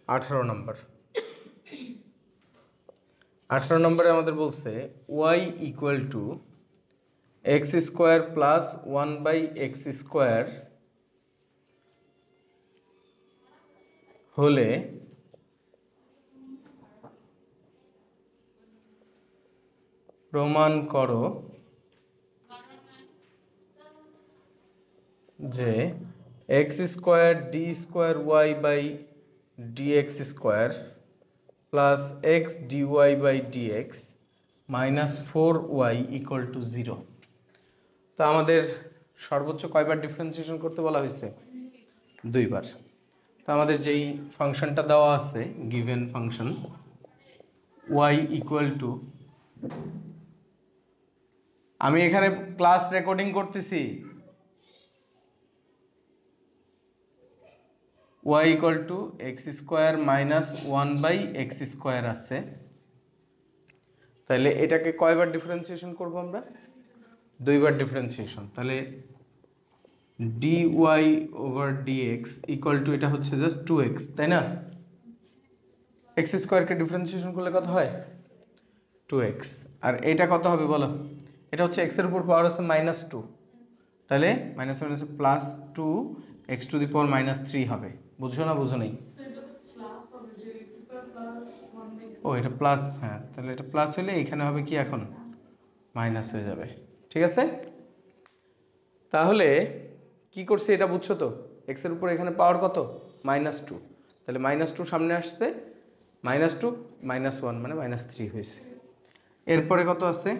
18 নম্বর 18 নম্বরে আমাদের বলছে y equal to x square plus 1/x² হলে প্রমাণ করো যে x² d²y/dx² plus x dy/dx minus 4y equal to 0। তো আমাদের সর্বোচ্চ কয়বার ডিফারেন্সিয়েশন করতে বলা হয়েছে? 2বার। তো আমাদের যেই ফাংশনটা দেওয়া আছে given function y equal two, আমি এখানে ক্লাস রেকর্ডিং করতেছি, y equal two x² minus 1/x² আছে। তাহলে এটাকে কয়বার ডিফারেন্সিয়েশন করব আমরা? 2বার ডিফারেন্সিয়েশন। তাহলে dy/dx ইকুয়াল টু, এটা হচ্ছে জাস্ট 2x, তাই না? x² কে ডিফারেন্সিয়েশন করলে কত হয়? 2x। আর এটা কত হবে বলো? এটা হচ্ছে x এর উপর পাওয়ার আছে -2, তাহলে মাইনাস মাইনাসে প্লাস 2x⁻³ হবে। বুঝছো না বুঝো নেই? ও এটা প্লাস, হ্যাঁ, তাহলে এটা প্লাস হলে এখানে হবে কি, এখন মাইনাস হয়ে যাবে। ঠিক আছে, তাহলে কি করছে এটা বুঝছো তো? x এর উপর এখানে পাওয়ার কত? -2, তাহলে -2 সামনে আসছে, -2 -1 মানে -3 হয়েছে। এরপরে কত আছে?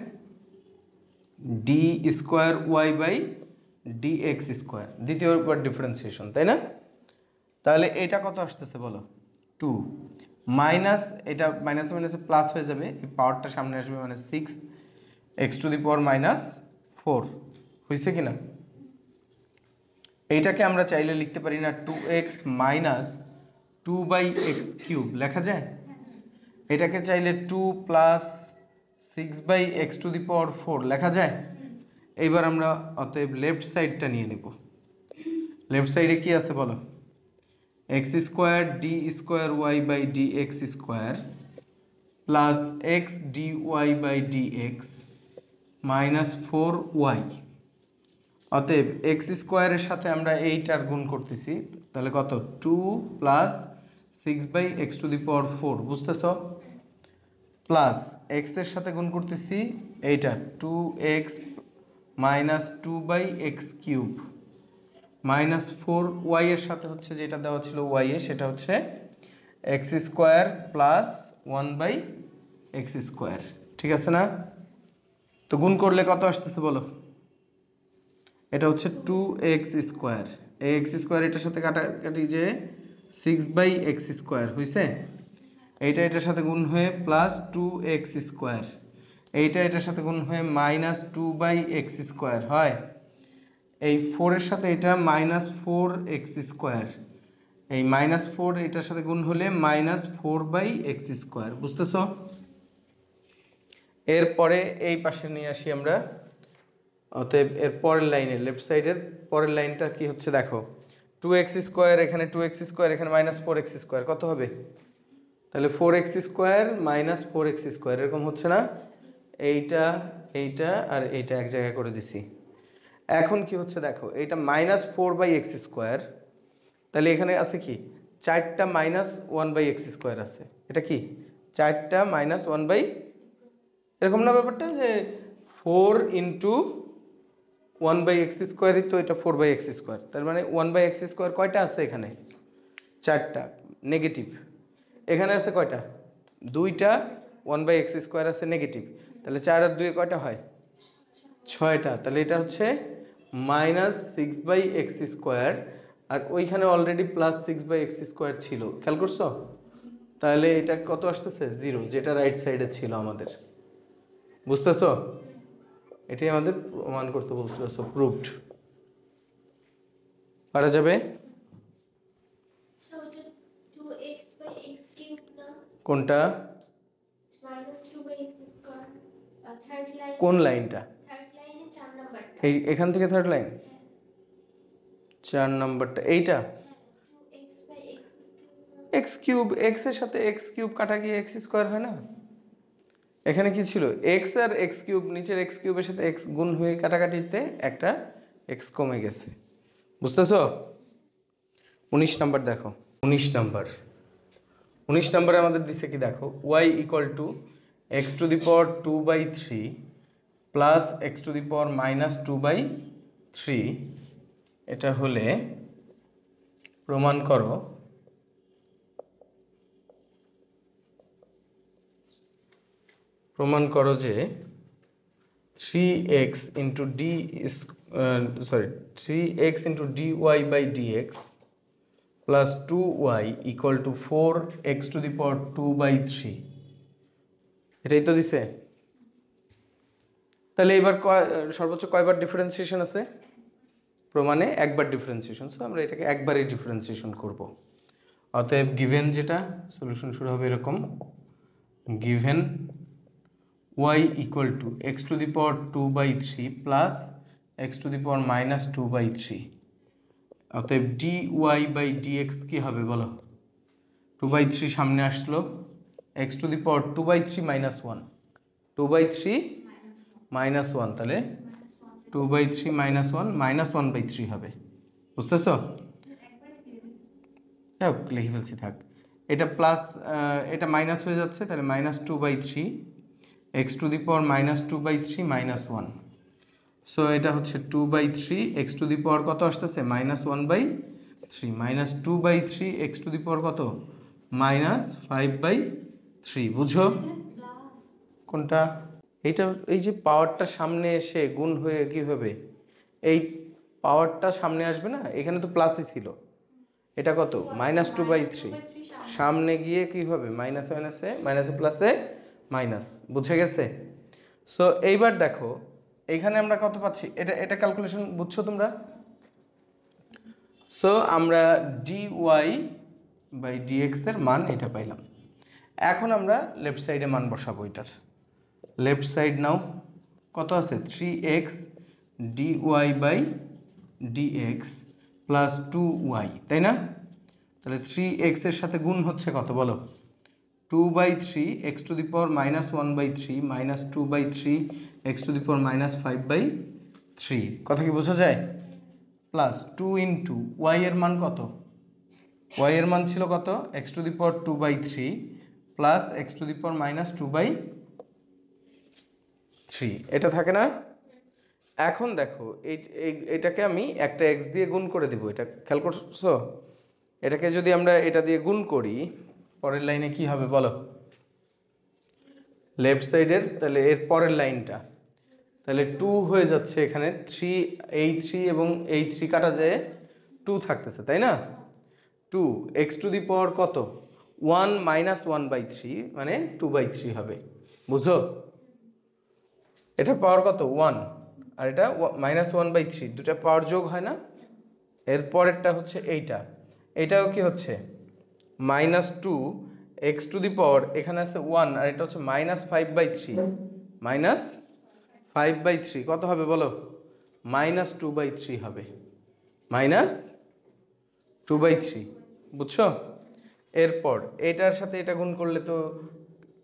d²y/dx², দ্বিতীয়বার ডিফারেন্সিয়েশন, তাই না? তাহলে এটা কত আসতেছে বলো? 2 মাইনাস, এটা মাইনাসে মাইনাসে প্লাস হয়ে যাবে, এই পাওয়ারটা সামনে আসবে, মানে 6x⁻⁴ হয়েছে কি না? এইটাকে আমরা চাইলে লিখতে পারি না 2x মাইনাস 2/x³ লেখা যায়? এটাকে চাইলে 2 প্লাস 6/x⁴ লেখা যায়? এইবার আমরা অতএব লেফট সাইডটা নিয়ে নেব। লেফট সাইডে কি আছে বলো? x² d²y/dx² plus x dy/dx minus 4y। অতএব x² এর সাথে আমরা এইটার গুণ করতেছি, তাহলে কত? 2 প্লাস 6/x⁴, বুঝতেছ? প্লাস x এর সাথে গুণ করতেছি এইটা 2x minus 2/x³ minus 4y এর সাথে হচ্ছে যেটা দেওয়া ছিল y এ, সেটা হচ্ছে x² প্লাস 1/x²। ঠিক আছে না? তো গুণ করলে কত আসতেছে বলো? এটা হচ্ছে 2x², এই x² এটার সাথে কাটাকাটি যে 6/x² হয়েছে, এইটা এটার সাথে গুণ হয়ে প্লাস 2x², এইটা এটার সাথে গুণ হয়ে মাইনাস 2/x² হয়। এই 4 এর সাথে এটা -4x², এই -4 এটার সাথে গুণ হলে -4/x², বুঝতেছ? এরপরে এই পাশে নিয়ে আসি আমরা। অতএব এর পরের লাইনে, লেফট সাইডের পরের লাইনটা কি হচ্ছে দেখো, 2x², এখানে 2x², এখানে -4x², কত হবে? তাহলে 4x² মাইনাস 4x², এরকম হচ্ছে না? এইটা এইটা আর এইটা এক জায়গায় করে দিছি। এখন কি হচ্ছে দেখো, এইটা -4/x², তাহলে এখানে আছে কি 4টা -1/x² আছে। এটা কি 4টা -1/, এরকম না ব্যাপারটা, যে 4 ইন্টু 1/x², তো এটা 4/x², তার মানে 1/x² কয়টা আছে এখানে? 4টা নেগেটিভ। এখানে আছে কয়টা? 2টা 1/x² আছে নেগেটিভ, তাহলে 4 আর 2 কয়টা হয়? 6টা। তাহলে এটা হচ্ছে -6/x², আর ওইখানে অলরেডি +6/x² ছিল, খেয়াল করছো? তাহলে এটা কত আসতেছে? 0, যেটা রাইট সাইডে ছিল আমাদের। বুঝতেছো? এটাই আমাদের প্রমাণ করতে বলছিল। So proved. পারা যাবে? কোনটা? কোন লাইনটা? এই এখান থেকে থার্ড লাইন, 4 নম্বরটা, এইটা? এক্স কিউব, এক্স এর সাথে এক্স কিউব কাটা গিয়ে এক্স স্কোয়ার হয় না? এখানে কি ছিল, এক্স আর এক্স কিউব, নিচের এক্স কিউবের সাথে এক্স গুণ হয়ে কাটাকাটিতে একটা এক্স কমে গেছে, বুঝতেছো? 19 নাম্বার দেখো, 19 নাম্বার, 19 নাম্বারে আমাদের দিছে কি দেখো, y equal to x to the power 2/3 plus x to the power -2/3, এটা হলে প্রমাণ করো যে 3x into d, sorry 3x into dy/dx plus 2y equal to 4x to the power 2/3, এটাই তো দিছে। তাহলে এবার সর্বোচ্চ কয়বার ডিফারেন্সিয়েশন আছে? প্রমাণে একবার ডিফারেন্সিয়েশন, সো আমরা এটাকে একবারই ডিফারেন্সিয়েশন করব। অতএব গিভেন যেটা সলিউশন শুরু হবে এরকম, given y equal to x to the power 2/3 plus x to the power -2/3, অতএব dy/dx কি হবে বলো? 2/3 সামনে আসলো, এক্স টু দি পাওয়ার 2/3 -1, 2/3 -1, তাহলে 2/3 -1 -1/3 হবে, বুঝতেছ? হ্যাঁ লিখে ফেলছি, থাক। এটা প্লাস, এটা মাইনাস হয়ে যাচ্ছে, তাহলে -2/3 x to the power -2/3 -1, so এটা হচ্ছে 2/3 এক্স টু দি পাওয়ার কত আসতেছে? -1/3 -2/3 এক্স টু দি পাওয়ার কত? -5/3, বুঝো কোনটা? এইটা, এই যে পাওয়ারটা সামনে এসে গুণ হয়ে কি হবে, এই পাওয়ারটা সামনে আসবে না, এখানে তো প্লাসই ছিল, এটা কত? -2/3, সামনে গিয়ে কি হবে? মাইনাসে মাইনাসে মাইনাসে প্লাসে মাইনাস, বুঝে গেছে? সো এইবার দেখো এইখানে আমরা কত পাচ্ছি, এটা ক্যালকুলেশন বুঝছো তোমরা? সো আমরা dy/dx এর মান এটা পাইলাম। এখন আমরা লেফট সাইডে মান বসাবো এটার। লেফট সাইড নাও, কত আছে? 3x dy/dx প্লাস 2y, তাই না? তাহলে 3x এর সাথে গুণ হচ্ছে কত বলো? 2/3 x to the power -1/3 -2/3 x to the power -5/3, কথা কি বোঝা যায়? প্লাস 2 ইন্টু y এর মান কত? y এর মান ছিল কত? x to the power 2/3 plus x to the power -2/3, এটা থাকে না? এখন দেখো এটাকে আমি একটা x দিয়ে গুণ করে দিব, এটা খেয়াল করছো? এটাকে যদি আমরা এটা দিয়ে গুণ করি, পরের লাইনে কি হবে বলো? লেফট সাইডের, তাহলে এর পরের লাইনটা, তাহলে 2 হয়ে যাচ্ছে এখানে, 3 এই 3 এবং এই 3 কাটা যায় 2 থাকতেছে, তাই না? 2 x টু দি পাওয়ার কত? 1 -1/3 মানে 2/3 হবে, বুঝো? এটা পাওয়ার কত? 1, আর এটা -1/3, দুটা পাওয়ার যোগ হয় না? এর পরেরটা হচ্ছে এইটাও কি হচ্ছে? -2 x টু দি পাওয়ার, এখানে আছে 1 আর এটা হচ্ছে -5/3, -5/3 কত হবে বলো? -2/3 হবে, -2/3, বুঝছো? এরপর এটার সাথে এটা গুণ করলে তো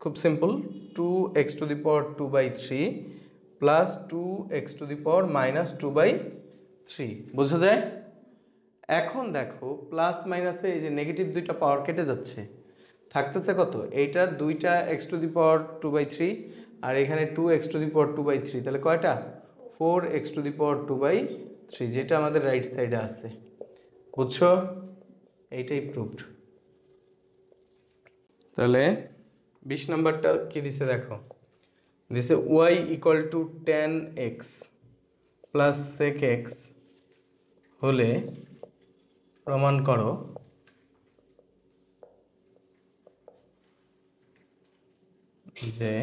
খুব simple, 2x to the power 2/3 plus 2x to the power -2/3, বোঝা যায়? এখন দেখো প্লাস মাইনাসে এই যে নেগেটিভ দুইটা পাওয়ার কেটে যাচ্ছে, থাকতেছে কত? এইটার দুইটা x টু দি পাওয়ার 2/3 আর এখানে 2x টু দি পাওয়ার 2/3, তাহলে কয়টা? 4x টু দি পাওয়ার 2/3, যেটা আমাদের রাইট সাইডে আছে, বুঝছো? এইটাই প্রুভড। তাহলে 20 নাম্বারটা কি দিছে দেখো, দিছে y equal to 10x plus sec x হলে প্রমাণ করো যে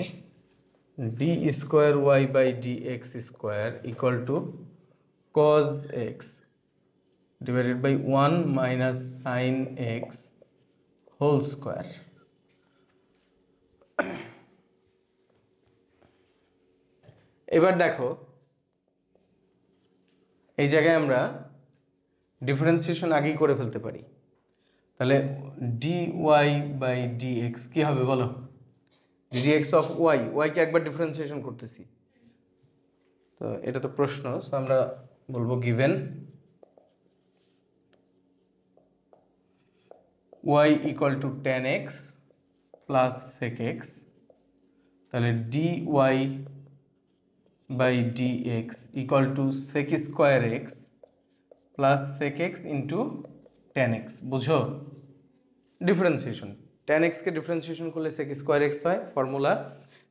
d square y/dx square equal to cos x divided by 1 minus sine x whole square. এবার দেখো এই জায়গায় আমরা ডিফারেন্সিয়েশন আগেই করে ফেলতে পারি, তাহলে dy বাই dx কি হবে বলো? dx অফ y কে একবার ডিফারেন্সিয়েশন করতেছি, তো এটা তো প্রশ্ন, সো আমরা বলবো given y equal to tan x plus sec x, তাহলে dy by dx equal to sec square x plus sec x into tan x। বুঝো ডিফারেন্সিয়েশন, tan x কে ডিফারেন্সিয়েশন করলে sec স্কোয়ার x হয়, formula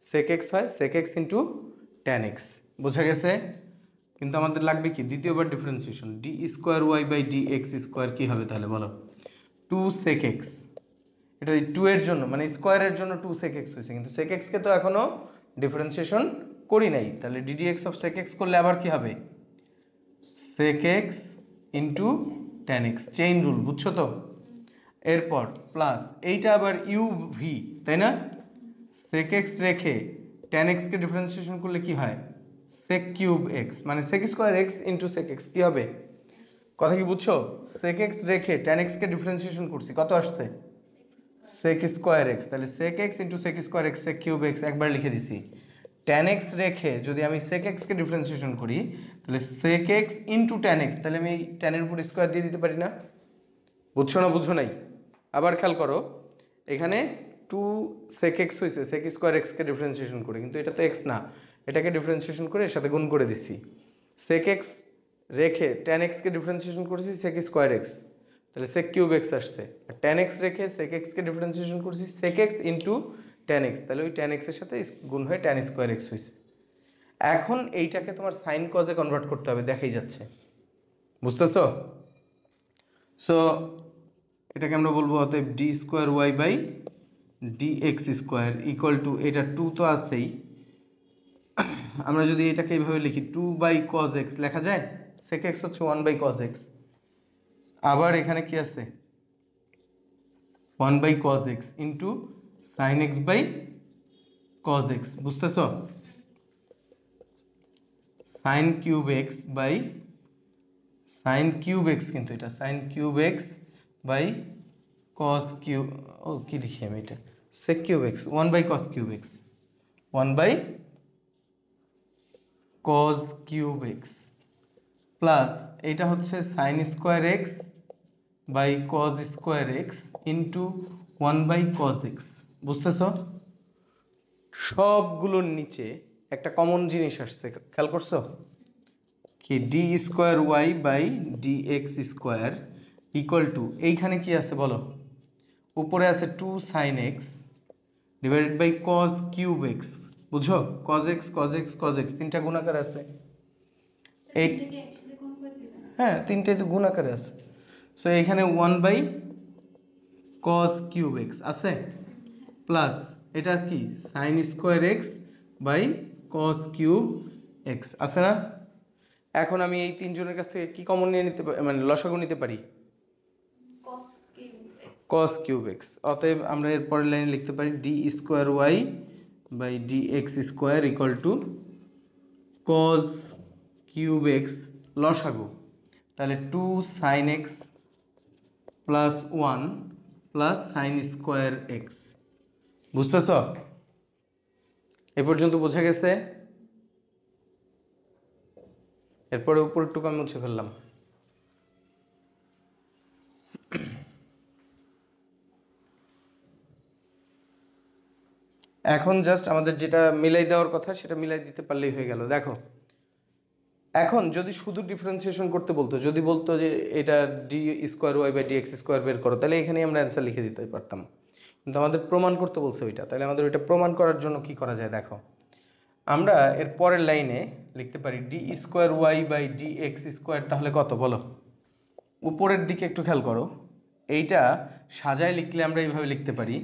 sec x হয় sec x into tan x। বোঝা গেছে? কিন্তু আমাদের লাগবে কি দ্বিতীয়বার differentiation, d square y by d x square কী হবে তাহলে বলো? 2 sec x, এটা 2 এর জন্য মানে স্কোয়ারের জন্য 2 sec x হয়েছে, কিন্তু sec x কে তো এখনও ডিফারেন্সিয়েশন করি নাই, তাহলে D x of sec x করলে আবার কি হবে? sec x into tan x, chain rule, বুঝছো তো? এরপর প্লাস এইটা আবার ইউ ভি, তাই না? sec x রেখে tan x কে ডিফারেন্সিয়েশন করলে কি হয়? sec কিউব x, মানে sec square x into sec x কি হবে? কথা কি বুঝছো? sec x রেখে tan x কে ডিফারেন্সিয়েশন করছি, কত আসছে? sec স্কোয়ার x, তাহলে sec x into sec square x sec cube x একবার লিখে দিছি। tan x রেখে যদি আমি sec x কে ডিফারেন্সিয়েশন করি তাহলে sec x into tan x, তাহলে আমি tan এর উপর স্কোয়ার দিয়ে দিতে পারি না? বুঝছো না বুঝো নাই? আবার খেয়াল করো, এখানে 2 sec x হয়েছে sec স্কোয়ার x কে ডিফারেন্সিয়েশন করে, কিন্তু এটা তো x না, এটাকে ডিফারেন্সিয়েশন করে এর সাথে গুণ করে দিছি। sec x রেখে tan x কে ডিফারেন্সিয়েশন করেছি sec স্কোয়ার x, তাহলে sec কিউব x আসছে। আর tan x রেখে sec x কে ডিফারেন্সিয়েশন করেছি sec x into tan x, তাহলে ওই tan x এর সাথে গুণ হয়ে tan স্কোয়ার x হয়েছে। এখন এইটাকে তোমার সাইন কজে কনভার্ট করতে হবে, দেখাই যাচ্ছে, বুঝতেছো? সো এটাকে আমরা বলবো অতএব d square y by d x square equal to, এটা 2 তো আছেই, আমরা যদি এটাকে এইভাবে লিখি 2 বাই কজ এক্স লেখা যায়, sec x হচ্ছে 1 বাই কজ এক্স, আবার এখানে কি আছে 1 by cos x into sine x by cos x, বুঝতেছ? Sine cube x by sine cube x, কিন্তু এটা sine cube x by cos cube, ও কি লিখি আমি এটা sec cube x 1 by cos cube x, 1 by cos cube x plus এটা হচ্ছে sine square x by cos square x into 1 by cos x, বুঝতেছ? সবগুলোর নিচে একটা কমন জিনিস আসছে, খেয়াল করছো কি? D square y by d x square equal to, এইখানে কি আছে বলো? উপরে আছে 2 sine x divided by cos cube x, বুঝো? Cos x cos x cos x তিনটা গুণাকার আছে, এই হ্যাঁ তিনটাই তো গুণাকারে আছে। সো এখানে 1 বাই কজ কিউব এক্স আছে প্লাস এটা কি sine square x by cos cube x আছে না? এখন আমি এই তিনজনের কাছ থেকে কি কমন নিয়ে নিতে পারি, মানে লসাগু নিতে পারি? Cos cube x. অতএব আমরা এর পরের লাইনে লিখতে পারি d square y by d x square equal to cos cube x লসাগু, তাহলে 2 sine x plus 1 plus sine square x, বুঝতেছ? এ পর্যন্ত বোঝা গেছে? এরপরে উপরটুকু আমি মুছে ফেললাম। এখন জাস্ট আমাদের যেটা মিলাই দেওয়ার কথা সেটা মিলাই দিতে পারলেই হয়ে গেল। দেখো এখন যদি শুধু ডিফারেন্সিয়েশন করতে বলতো, যদি বলতো যে এটা d square y by d x square বের করো, তাহলে এখানেই আমরা অ্যান্সার লিখে দিতে পারতাম, কিন্তু আমাদের প্রমাণ করতে বলছে ওইটা। তাহলে আমাদের ওইটা প্রমাণ করার জন্য কি করা যায় দেখো, আমরা এর পরের লাইনে লিখতে পারি d square y by d x square, তাহলে কত বলো? উপরের দিকে একটু খেয়াল করো, এইটা সাজায় লিখলে আমরা এইভাবে লিখতে পারি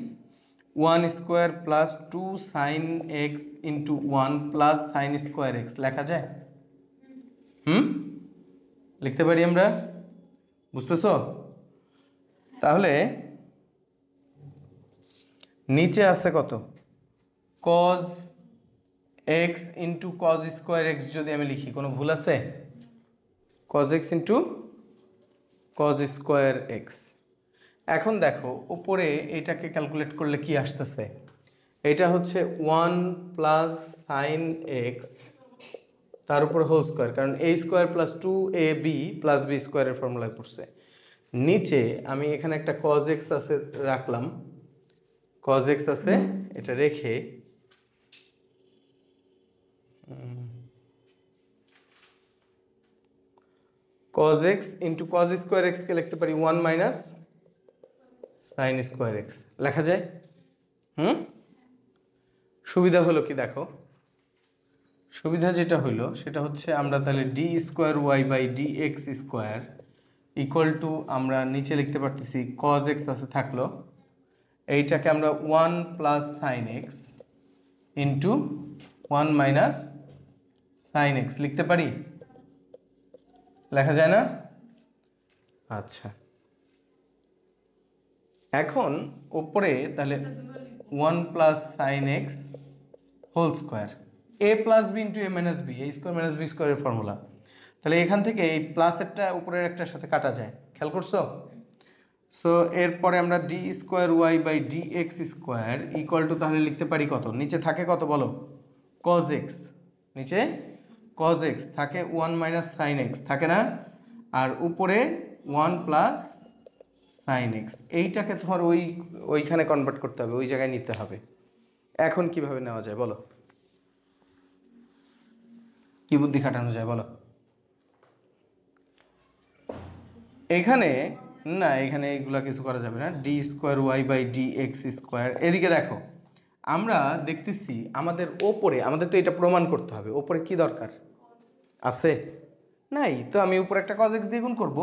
1 square plus 2 sine x into 1 plus sine square x লেখা যায়? লিখতে পারি আমরা, বুঝতেছ? তাহলে নিচে আছে কত? Cos x into cos square x, যদি আমি লিখি কোনো ভুল আছে? Cos x into cos square x, এখন দেখো উপরে এটাকে ক্যালকুলেট করলে কি আসতেছে, এটা হচ্ছে 1 প্লাস সাইন এক্স তার উপর হোল স্কোয়ার, কারণ a square plus 2ab plus b স্কোয়ারের ফর্মুলায় পড়ছে। নিচে আমি এখানে একটা cos x আছে রাখলাম, cos x আছে, এটা রেখে cos x into cos square x কে লিখতে পারি 1 মাইনাস সাইন স্কোয়ার x লেখা যায়। সুবিধা হলো কি দেখো, সুবিধা যেটা হইলো সেটা হচ্ছে আমরা তাহলে d square y by d x square equal to আমরা নিচে লিখতে পারতেছি cos x আছে থাকলো, এইটাকে আমরা 1 plus sine x into 1 minus sine x লিখতে পারি, লেখা যায় না? আচ্ছা, এখন উপরে তাহলে 1 plus sine x whole square a plus b into a minus b, a square minus b স্কোয়ারের ফর্মুলা। তাহলে এখান থেকে এই প্লাসেরটা উপরের একটার সাথে কাটা যায়, খেয়াল করছো? সো এরপরে আমরা d square y by d x square equal to তাহলে লিখতে পারি কত, নিচে থাকে কত বলো, cos x, নিচে cos x থাকে 1 মাইনাস সাইন এক্স থাকে না, আর উপরে 1 প্লাস সাইন এক্স। এইটাকে তোমার ওইখানে কনভার্ট করতে হবে, ওই জায়গায় নিতে হবে। এখন কিভাবে নেওয়া যায় বলো, কি বুদ্ধি খাটানো যায় বলো? এখানে না, এখানে এইগুলা কিছু করা যাবে না, d square y by d x square. এদিকে দেখো আমরা দেখতেছি আমাদের ওপরে, আমাদের তো এটা প্রমাণ করতে হবে, ওপরে কি দরকার আছে নাই, তো আমি উপরে একটা cos x দিয়ে গুণ করব,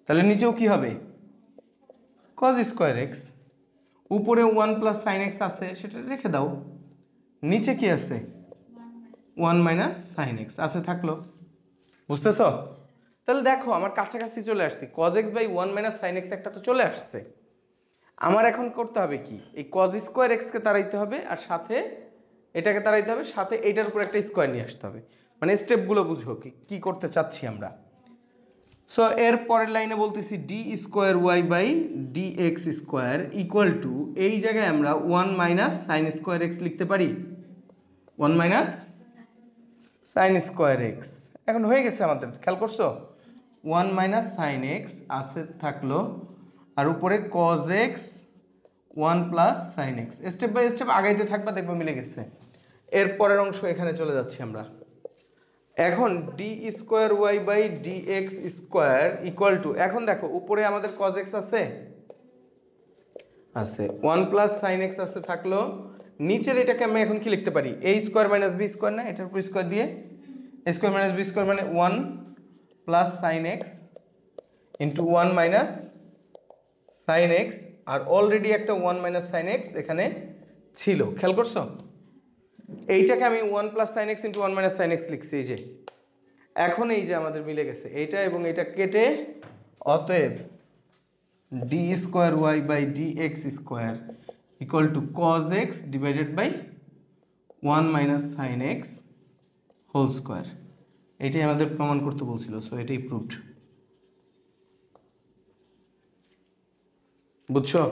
তাহলে নিচেও কি হবে cos স্কোয়ার এক্স, উপরে 1 প্লাস সাইন এক্স আছে সেটা রেখে দাও, নিচে কি আছে 1 মাইনাস সাইন এক্স আছে থাকলো, বুঝতেছ? তাহলে দেখো আমার কাছাকাছি চলে আসছি, cos x by 1 minus sine x একটা তো চলে আসছে। আমার এখন করতে হবে কি, এই cos স্কোয়ার এক্সকে তাড়াইতে হবে, আর সাথে এটাকে তাড়াইতে হবে, সাথে এইটার উপর একটা স্কোয়ার নিয়ে আসতে হবে, মানে স্টেপগুলো বুঝবো কি করতে চাচ্ছি আমরা। সো এর পরের লাইনে বলতেছি d square y by d x square equal to, এই জায়গায় আমরা 1 মাইনাস সাইন স্কোয়ার এক্স লিখতে পারি, 1 মাইনাস সাইন স্কোয়ার এক্স। এখন হয়ে গেছে আমাদের, খেয়াল করছো, 1 মাইনাস সাইন এক্স আছে থাকলো, আর উপরে cos x 1 plus sine x, step by step আগাইতে থাকবা, দেখবো মিলে গেছে। এর পরের অংশ এখানে চলে যাচ্ছি আমরা। এখন d square y by d x square equal to, এখন দেখো উপরে আমাদের cos x আছে, 1 প্লাস সাইন এক্স আছে থাকলো, নিচের এটাকে আমি এখন কি লিখতে পারি, a square minus b square, না এটার উপর স্কোয়ার দিয়ে a square minus b square মানে 1 plus sine x into 1 minus sine x, আর অলরেডি একটা 1 মাইনাস সাইন এক্স এখানে ছিল, খেয়াল করছো? এইটাকে আমি 1 plus sine x into 1 minus sine x লিখছি, এই যে এখন এই যে আমাদের মিলে গেছে এইটা এবং এটা কেটে, অতএব d square y by d x square equal to cos x divided by 1 minus sine x whole square. এটাই আমাদের প্রমাণ করতে বলছিল, সো এটাই প্রুভড, বুঝছো?